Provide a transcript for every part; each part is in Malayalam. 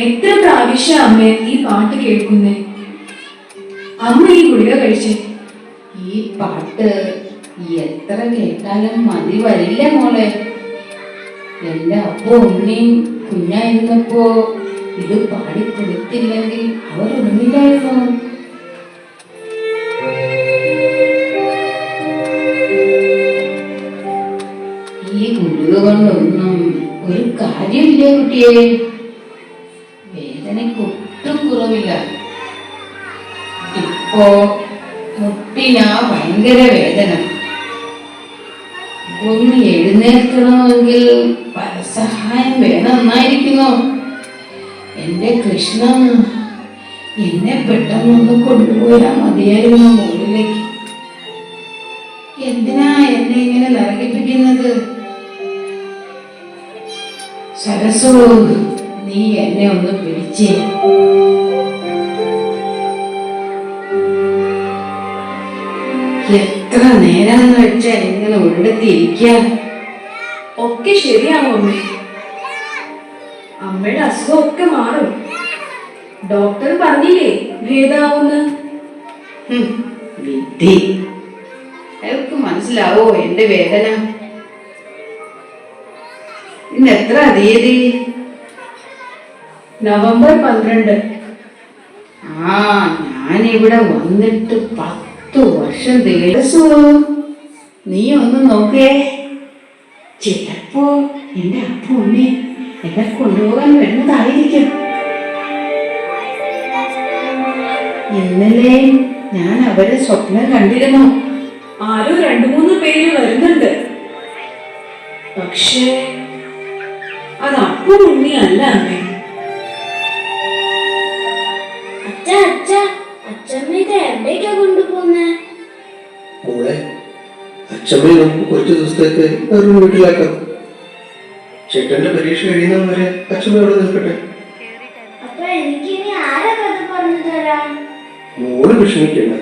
എത്ര പ്രാവശ്യം അമ്മ ഈ പാട്ട് കേൾക്കുന്നേ? അമ്മ ഈ ഗുളിക കഴിച്ചേ? ഈ പാട്ട് എത്ര കേട്ടാലും മതി വരില്ല മോളെ. എന്റെ അപ്പോ ഉണ്ണിയും കുഞ്ഞായിരുന്നപ്പോ ഇത് പാടിക്കൊടുത്തില്ലെങ്കിൽ അവർ ഉണ്ണിലായിരുന്നു. ഈ ഗുളിക കൊണ്ടൊന്നും ഒരു കാര്യമില്ല കുട്ടിയെ. വേദനയ്ക്ക് ഒട്ടും കുറവില്ല. ഇപ്പോ മുട്ടിനാ ഭയങ്കര വേദന. ഒന്ന് എഴുന്നേൽക്കണമെങ്കിൽ പരസഹായം വേണമെന്നായിരിക്കുന്നു. എന്റെ കൃഷ്ണ, എന്നെ പെട്ടെന്നൊന്ന് കൊണ്ടുപോയാൽ മതിയായിരുന്നു മുകളിലേക്ക്. എന്തിനാ എന്നെ ഇങ്ങനെ നരകിപ്പിക്കുന്നത്? സരസു, നീ എന്നെ ഒന്ന് പിടിച്ചേ. എത്ര നേരാന്ന് വെച്ചാ ഇങ്ങനെ ഉരുണ്ടെത്തിയിരിക്കുക. ഒക്കെ ശരിയാവും അമ്മേ. അമ്മയുടെ അസുഖമൊക്കെ മാറും. ഡോക്ടർ പറഞ്ഞില്ലേ ഭേദാവുന്ന്. വിധി. അയാൾക്ക് മനസ്സിലാവോ എന്റെ വേദന? ഇന്ന് എത്ര തീയതി? നവംബർ 12. ഞാനിവിടെ വന്നിട്ട് 10 വർഷം തികച്ചു. നീ ഒന്ന് നോക്കേ. ചിലപ്പോ എന്റെ അപ്പ ഉണ്ണി എന്നെ കൊണ്ടുപോകാൻ വരുന്നതായിരിക്കും. ഇന്നലെ ഞാൻ അവരെ സ്വപ്നം കണ്ടിരുന്നു. ആരോ 2-3 പേര് വരുന്നുണ്ട്. പക്ഷേ അത് അപ്പം ഉണ്ണി അല്ല അമ്മേ. മോളെ, അച്ഛമ്മയെ നമുക്ക് കുറച്ച് ദിവസത്തേക്ക് വേറൊരു വീട്ടിലാക്കാം. ചേട്ടന്റെ പരീക്ഷ കഴിയുന്നവരെ അച്ഛമ്മ അവിടെ നിൽക്കട്ടെ. മോള് വിഷമിക്കണ്ട,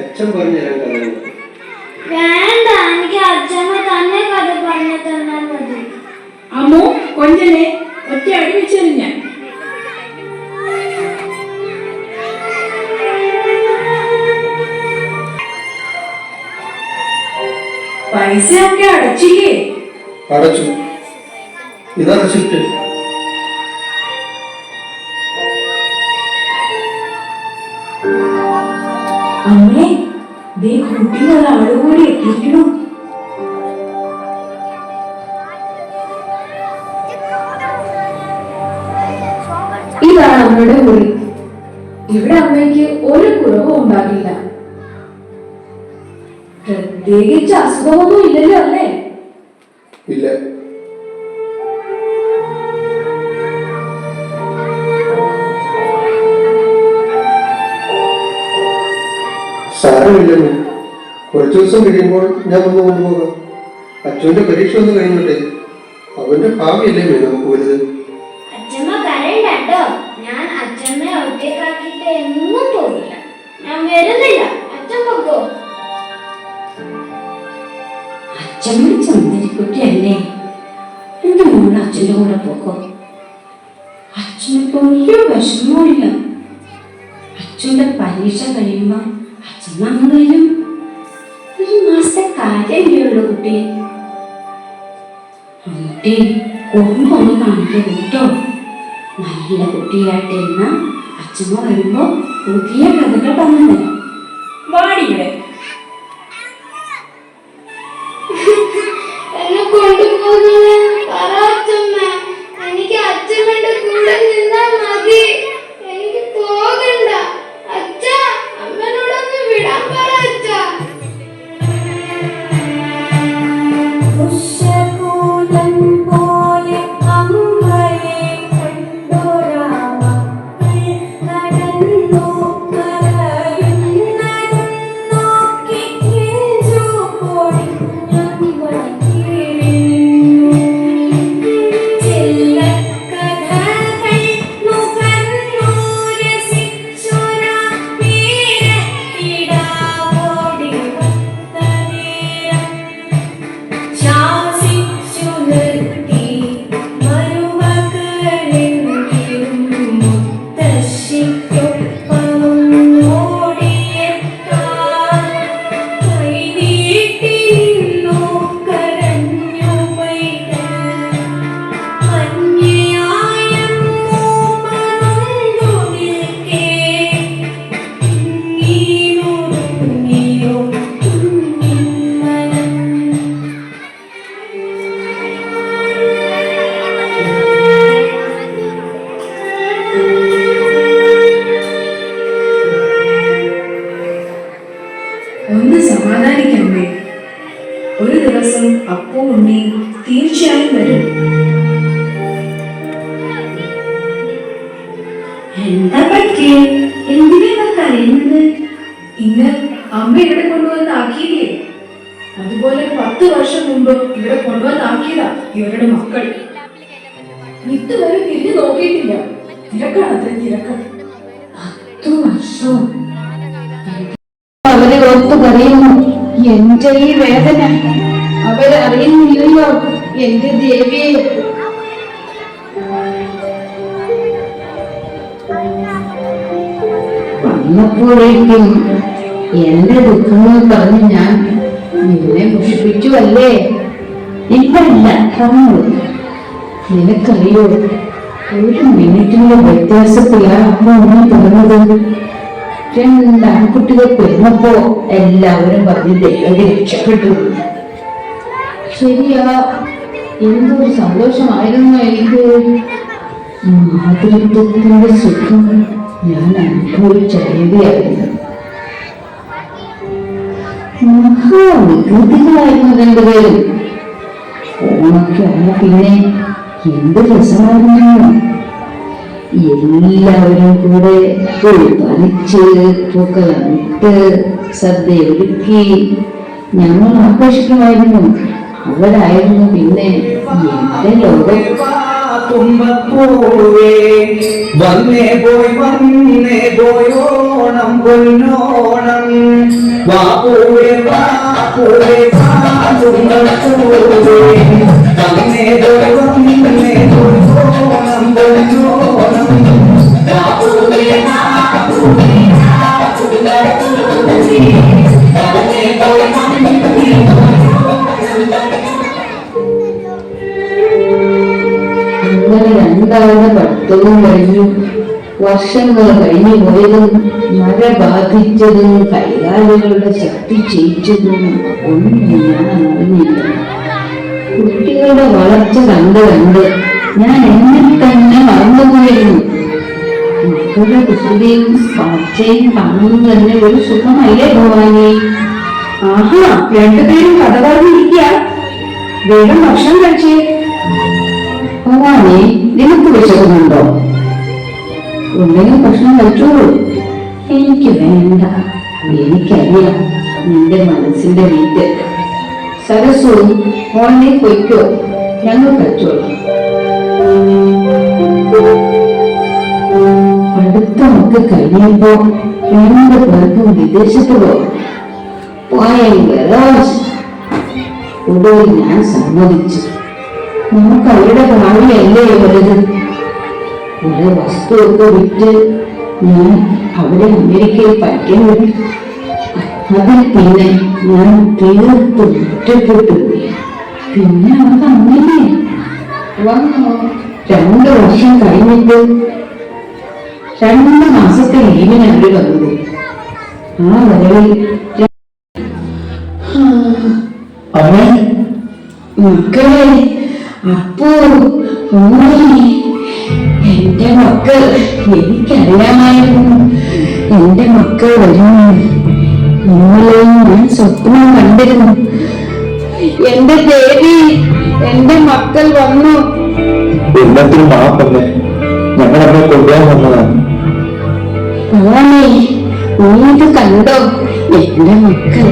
അച്ഛൻ പറഞ്ഞു തരാൻ കഥ. വേണ്ട, എനിക്ക് അച്ഛമ്മ തന്നെ കഥ പറഞ്ഞു തന്നാൽ മതി. അമ്മോ കൊഞ്ചനെ ഒറ്റ അടി വെച്ചെറിഞ്ഞ. പൈസയൊക്കെ അടച്ചില്ലേ? അടച്ചു. ഇതാ റെസിപ്റ്റ്. അമ്മേ, ദേ കുട്ടികൾ ആളുകൂടി എത്തിക്കണം. ഇതാണ് അമ്മയുടെ മുറി. ഇവിടെ അമ്മയ്ക്ക് ഒരു കുറവും ഉണ്ടാകില്ല. പ്രത്യേകിച്ച് അസുഖമൊന്നും ഇല്ലല്ലോ അല്ലേ? ഇല്ല. സാരമില്ലല്ലോ, കുറച്ചു ദിവസം കഴിയുമ്പോൾ ഞാൻ ഒന്ന് കൊണ്ടുപോകാം. അച്ഛന്റെ പരീക്ഷ ഒന്ന് കഴിഞ്ഞോട്ടെ. അവന്റെ ഭാവിയല്ലേ നമുക്ക് വലുത്. അച്ഛമ്മ കരണ്ടോ? ഞാൻ അച്ഛമ്മയെ ഒറ്റക്കാക്കിട്ട് എങ്ങും പോകില്ല. ഞാൻ വരുന്നില്ല. അച്ഛൻ പോകോ? അച്ഛമ്മ ചന്ദ്രിക്കുട്ടിയല്ലേ, എന്റെ മോള് അച്ഛൻ്റെ കൂടെ പോക്കോ. അച്ഛനിപ്പോ ഒരു വിഷമവും ഇല്ല. അച്ഛൻ്റെ പരീക്ഷ കഴിയുമ്പോ അച്ഛൻ അങ്ങ് വരും. 1 മാസത്തെ കാര്യമല്ലേ ഉള്ളൂ കുട്ടി. കുട്ടി കുറുമ്പൊന്നും കാണിക്കരുത് കേട്ടോ. നല്ല കുട്ടിയായിട്ടിരുന്ന അച്ഛമ്മ വരുമ്പോ പുതിയ കഥകൾ പറഞ്ഞു തരാം. വാടിയുടെ എന്നെ കൊണ്ടുപോകുന്നത് പറ അച്ഛമ്മ. എനിക്ക് അച്ഛമ്മയുടെ കൂടെ നിന്നാൽ മതി. എനിക്ക് പോകണ്ട. അച്ഛ, അമ്മനോടൊന്ന് വിടാൻ പറ അച്ഛ. കടന്നു കരയുന്ന അച്ഛൻ വരും. എന്താ പറ്റിയേ? എന്തിനാ കരയുന്നത്? ഇന്ന് അമ്മ ഇവിടെ കൊണ്ടുവന്ന് ആക്കിയില്ലേ, അതുപോലെ 10 വർഷം മുമ്പ് ഇവിടെ കൊണ്ടുവന്ന് ആക്കിയതാ ഇവരുടെ മക്കൾ. ഇതുവരെ തിരിഞ്ഞു നോക്കിയിട്ടില്ല. തിരക്കാണത്രേ തിരക്ക്. 10 വർഷം അവരെ ഓർത്തു കരയുന്നു. എന്റെ ഈ വേദന അവരറിയുന്നില്ലല്ലോ എന്റെ ദേവിയെ. വന്നപ്പോഴേക്കും എന്റെ ദുഃഖങ്ങൾ പറഞ്ഞ് ഞാൻ നിന്നെ മുഷിപ്പിച്ചു അല്ലേ? ഇപ്പല്ല പറഞ്ഞു. നിനക്കറിയോ, 1 മിനിറ്റിന്റെ വ്യത്യാസത്തിലാണ് അമ്മ പറഞ്ഞത്. 2 ആൺകുട്ടികൾ പിറന്നപ്പോ എല്ലാവരും പറഞ്ഞ് ദൈവം രക്ഷപ്പെട്ടു. ശരിയാ, എന്തൊരു സന്തോഷമായിരുന്നു എനിക്ക്. മാതൃത്വത്തിന്റെ സുഖം ഞാൻ അനുഭവിച്ചറിയുകയായിരുന്നു. മഹാവികൃതികളായിരുന്നു 2 പേരും. ഓണൊക്കെ ആയ പിന്നെ എന്ത് രസമായിരുന്നു. എല്ലാവരും കൂടെ പറിച്ച് പൂക്കളമിട്ട് സദ്യ ഒരുക്കി ഞങ്ങൾ ആഘോഷിക്കുമായിരുന്നു. അവരായിരുന്നു പിന്നെ എന്റെ ലോകം. തുമ്പപ്പൂവേ വന്നേ പോയി ഓണം പൊന്നോണം. വാപ്പൂവേ വാപ്പൂവേ വാ തുമ്പപ്പൂവേ വന്നേ പോയി ഓണം പൊന്നോണം. വാപ്പൂവേ വാപ്പൂവേ വാ തുമ്പപ്പൂവേ വന്നേ പോയി അങ്ങനെ 2ാമത് പഠിത്തവും കഴിഞ്ഞു. വർഷങ്ങൾ കഴിഞ്ഞു പോയതും മഴ ബാധിച്ചതും കൈകാലുകളുടെ ശക്തി ക്ഷയിച്ചതും ഒന്നും ഞാൻ അറിഞ്ഞില്ല. കുട്ടികളുടെ വളർച്ച കണ്ട് ഞാൻ എന്നെ തന്നെ മറന്നുപോയിരുന്നു. മക്കളുടെ കുസൃതിയും വളർച്ചയും കാണുന്നത് തന്നെ ഒരു സുഖമല്ലേ ഭവാനി? ആഹാ, 2 പേരും കഥ പറഞ്ഞിരിക്കുക. വേഗം ഭക്ഷണം കഴിച്ചേ. ഭവാനി, നിനക്ക് വിശക്കുന്നുണ്ടോ? ഉണ്ടെങ്കിൽ ഭക്ഷണം കഴിച്ചോളൂ. എനിക്ക് വേണ്ട. എനിക്കറിയാം നിന്റെ മനസ്സിന്റെ വീട്ട്. സരസു, മോളെ പൊയ്ക്കോ, ഞങ്ങൾ കഴിച്ചോളൂ. പഠിത്തമൊക്കെ കഴിയുമ്പോ 2 പേർക്കും വിദേശത്ത് പോകാൻ ഒടുവിൽ ഞാൻ സമ്മതിച്ചു. നമുക്ക് അവരുടെ ഭാവിയല്ലേ വലുത്. കുറെ വസ്തുവൊക്കെ വിറ്റ് ഞാൻ അവരെ അമേരിക്കയിൽ പഠിക്കാൻ വിട്ടു. അതിൽ പിന്നെ ഞാൻ തീർത്തും ഒറ്റപ്പെട്ടു. പിന്നെ അവർക്ക് അങ്ങനെ വന്നു. 2 വർഷം കഴിഞ്ഞിട്ട് 2 മാസത്തെ ലീവിന് അവര് വന്നത്. ആ വരവിൽ അമ്മേ മക്കളെ, അപ്പോ എന്റെ മക്കൾ, എനിക്കറിയാമായിരുന്നു എന്റെ മക്കൾ വരുന്നു. നിങ്ങളെയും ഞാൻ സ്വപ്നം കണ്ടിരുന്നു. എന്റെ ദേവി, എന്റെ മക്കൾ വന്നു. എല്ലാത്തിനും മാപ്പല്ലേ, ഞങ്ങളവിടെ കൊണ്ടുപോകാൻ വന്നതാണ്. ഭവാനി, നീ ഇത് കണ്ടോ? എന്റെ മക്കൾ,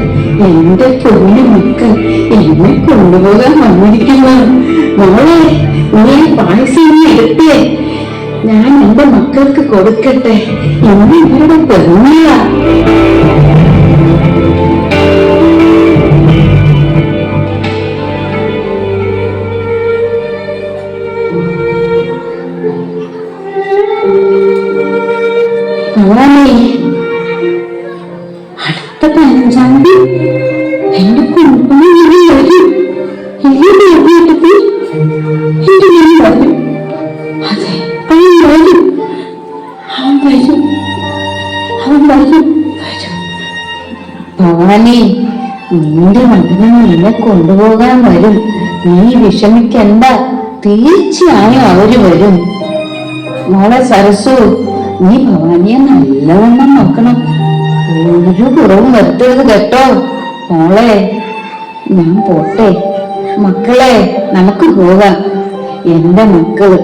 എന്റെ പൊന്നു മക്കൾ എന്നെ കൊണ്ടുപോകാൻ വന്നിരിക്കുന്നു. മോളെ, നീ പായസം എടുത്തേ, ഞാൻ എന്റെ മക്കൾക്ക് കൊടുക്കട്ടെ. ഇന്ന് ഇവരുടെ പെരുന്നാളാ. ഭവാനി, അടുത്ത 15-ാം തീയതി എന്റെ കുടുംബം വരും. അതെ, അവൻ വരും. ഭവാനി, നിന്റെ മകനെ നിന്നെ കൊണ്ടുപോകാൻ വരും. നീ വിഷമിക്കണ്ട, തീർച്ചയായും അവര് വരും. മോളെ സരസു, നീ ഭവാനിയെ നല്ലവണ്ണം നോക്കണം. ഒരു കുറവും വരുത്തരുത് കേട്ടോ മോളെ. ഞാൻ പോട്ടെ. മക്കളെ നമുക്ക് പോകാം. എന്റെ മക്കള്,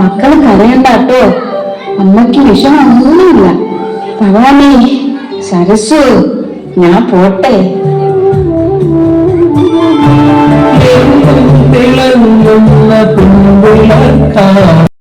മക്കള് കരയണ്ടാട്ടോ. അമ്മയ്ക്ക് വിഷമൊന്നുമില്ല. ഭവാനി, സരസു, ഞാൻ പോട്ടെ. തിളങ്ങുന്ന